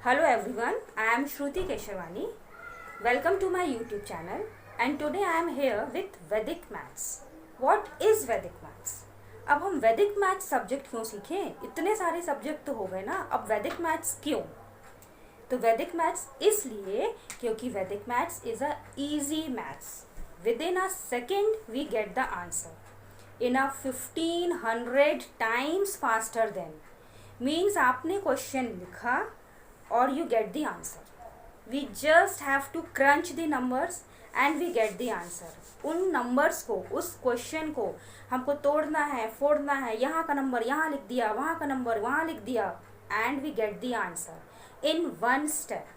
Hello everyone, I am Shruti Keshavani. Welcome to my YouTube channel and today I am here with Vedic Maths. What is Vedic Maths? अब हम वैदिक maths subject क्यों सीखें? इतने सारे subject तो हो गए ना, अब वैदिक मैथ्स क्यों? तो वैदिक मैथ्स इसलिए क्योंकि Vedic maths is a easy maths. Within a second we get the answer in a 1500 times faster than. Means आपने क्वेश्चन लिखा और you get the answer. We just have to crunch the numbers and we get the answer. उन numbers को, उस question को हमको तोड़ना है, फोड़ना है, यहाँ का नंबर यहाँ लिख दिया, वहाँ का नंबर वहाँ लिख दिया, and we get the answer in one step.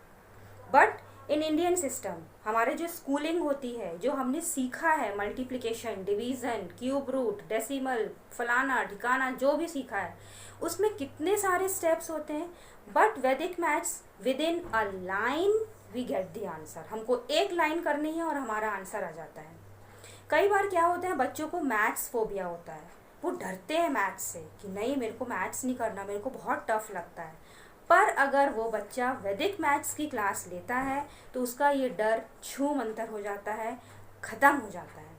But in Indian system हमारे जो स्कूलिंग होती है, जो हमने सीखा है, multiplication, division, cube root, decimal, फलाना ठिकाना, जो भी सीखा है उसमें कितने सारे स्टेप्स होते हैं. But Vedic maths within a line we get the answer. हमको एक लाइन करनी है और हमारा आंसर आ जाता है. कई बार क्या होता है, बच्चों को मैथ्स फोबिया होता है, वो डरते हैं मैथ्स से कि नहीं मेरे को मैथ्स नहीं करना, मेरे को बहुत टफ लगता है. पर अगर वो बच्चा वैदिक मैथ्स की क्लास लेता है तो उसका ये डर छू मंतर हो जाता है, ख़त्म हो जाता है.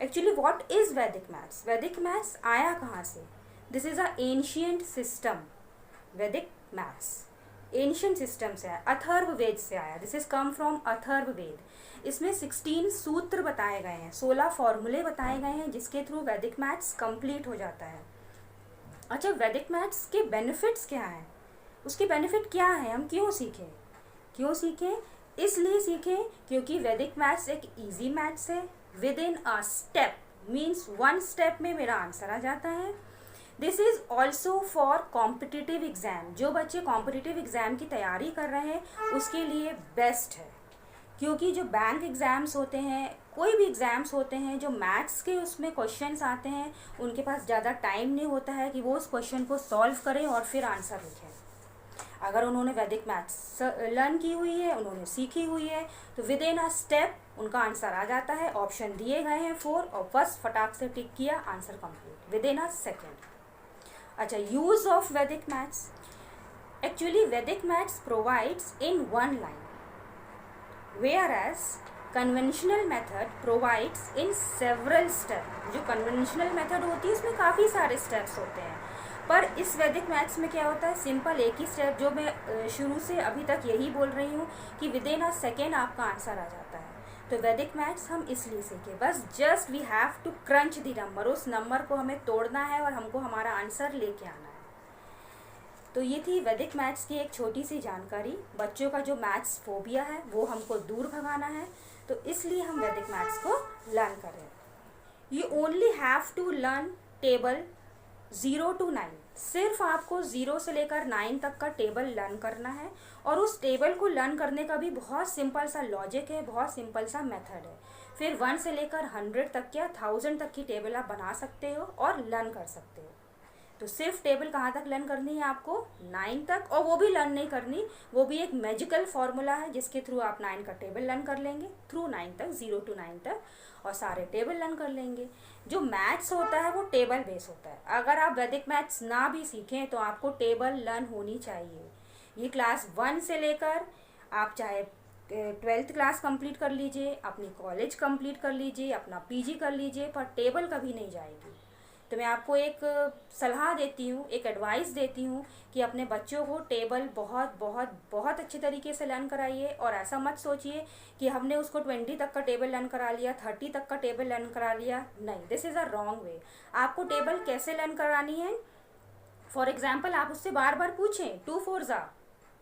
Actually what is Vedic maths? Vedic maths आया कहाँ से? This is a ancient system. Vedic maths ancient system से आया, अथर्व वेद से आया. This is come from Atharva Veda. इसमें 16 सूत्र बताए गए हैं, 16 फॉर्मूले बताए गए हैं जिसके थ्रू वैदिक मैथ्स कंप्लीट हो जाता है. अच्छा, वैदिक मैथ्स के बेनिफिट्स क्या हैं? उसके बेनिफिट क्या है? हम क्यों सीखें? इसलिए सीखें क्योंकि वैदिक मैथ्स एक इजी मैथ्स है. With in a step means one step में मेरा आंसर आ जाता है. This is also for competitive exam. जो बच्चे कॉम्पिटिटिव एग्ज़ाम की तैयारी कर रहे हैं उसके लिए बेस्ट है, क्योंकि जो बैंक एग्ज़ाम्स होते हैं, कोई भी एग्ज़ाम्स होते हैं जो मैथ्स के उसमें क्वेश्चंस आते हैं, उनके पास ज़्यादा टाइम नहीं होता है कि वो उस क्वेश्चन को सॉल्व करें और फिर आंसर लिखें. अगर उन्होंने वैदिक मैथ्स लर्न की हुई है, उन्होंने सीखी हुई है, तो विद इन अ स्टेप उनका आंसर आ जाता है. ऑप्शन दिए गए हैं 4 और बस फटाक से टिक किया, answer complete with in a second. अच्छा, यूज़ ऑफ वैदिक मैथ्स. एक्चुअली वैदिक maths provides in one line, whereas conventional method provides in several steps. जो conventional method होती है उसमें काफ़ी सारे steps होते हैं, पर इस वैदिक मैथ्स में क्या होता है, सिंपल एक ही स्टेप, जो मैं शुरू से अभी तक यही बोल रही हूँ कि विद इन अ सेकेंड आपका आंसर आ जाता है. तो वैदिक मैथ्स हम इसलिए सीखे, बस just we have to crunch the number. उस नंबर को हमें तोड़ना है और हमको हमारा आंसर लेके आना है. तो ये थी वैदिक मैथ्स की एक छोटी सी जानकारी. बच्चों का जो मैथ्स फोबिया है वो हमको दूर भगाना है, तो इसलिए हम वैदिक मैथ्स को लर्न कर रहे हैं. You only have to learn table 0 to 9. सिर्फ आपको 0 से लेकर 9 तक का टेबल लर्न करना है, और उस टेबल को लर्न करने का भी बहुत सिंपल सा लॉजिक है, बहुत सिंपल सा मेथड है. फिर 1 से लेकर 100 तक या 1000 तक की टेबल आप बना सकते हो और लर्न कर सकते हो. तो सिर्फ टेबल कहाँ तक लर्न करनी है आपको? 9 तक. और वो भी लर्न नहीं करनी, वो भी एक मैजिकल फॉर्मूला है जिसके थ्रू आप 9 का टेबल लर्न कर लेंगे, थ्रू 9 तक, 0 to 9 तक, और सारे टेबल लर्न कर लेंगे. जो मैथ्स होता है वो टेबल बेस होता है. अगर आप वैदिक मैथ्स ना भी सीखें तो आपको टेबल लर्न होनी चाहिए. ये क्लास 1 से लेकर आप चाहे 12th क्लास कंप्लीट कर लीजिए, अपनी कॉलेज कंप्लीट कर लीजिए, अपना पीजी कर लीजिए, पर टेबल कभी नहीं जाएगी. तो मैं आपको एक सलाह देती हूँ, एक एडवाइस देती हूँ कि अपने बच्चों को टेबल बहुत बहुत बहुत अच्छे तरीके से लर्न कराइए. और ऐसा मत सोचिए कि हमने उसको 20 तक का टेबल लर्न करा लिया, 30 तक का टेबल लर्न करा लिया. नहीं, this is a wrong way. आपको टेबल कैसे लर्न करानी है? फॉर एग्जाम्पल आप उससे बार बार पूछें, 2 4 ज़ा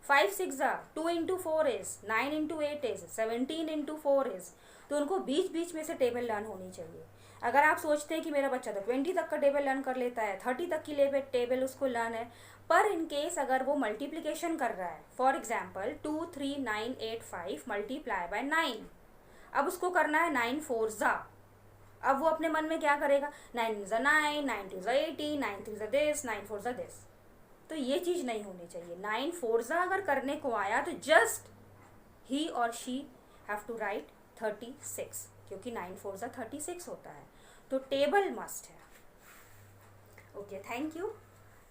5 6 ज़ा 2 into 4 is 9 into 8 is 17 into 4 is. तो उनको बीच बीच में से टेबल लर्न होनी चाहिए. अगर आप सोचते हैं कि मेरा बच्चा तो 20 तक का टेबल लर्न कर लेता है, 30 तक की टेबल उसको लर्न है, पर इन केस अगर वो मल्टीप्लिकेशन कर रहा है, फॉर एग्जांपल 2 3 9 8 5 मल्टीप्लाई बाय 9, अब उसको करना है 9 4 ज़ा. अब वो अपने मन में क्या करेगा, 9 ज़ा 9, 9 2 ज़ा 18, 9 3 ज़ा दिस, 9 4 ज़ा दिस. तो ये चीज़ नहीं होनी चाहिए. 9 4 ज़ा अगर करने को आया तो जस्ट ही और शी हैव टू राइट 36, क्योंकि 9 4 ज़ा 36 होता है. तो टेबल मस्ट है. Okay, thank you.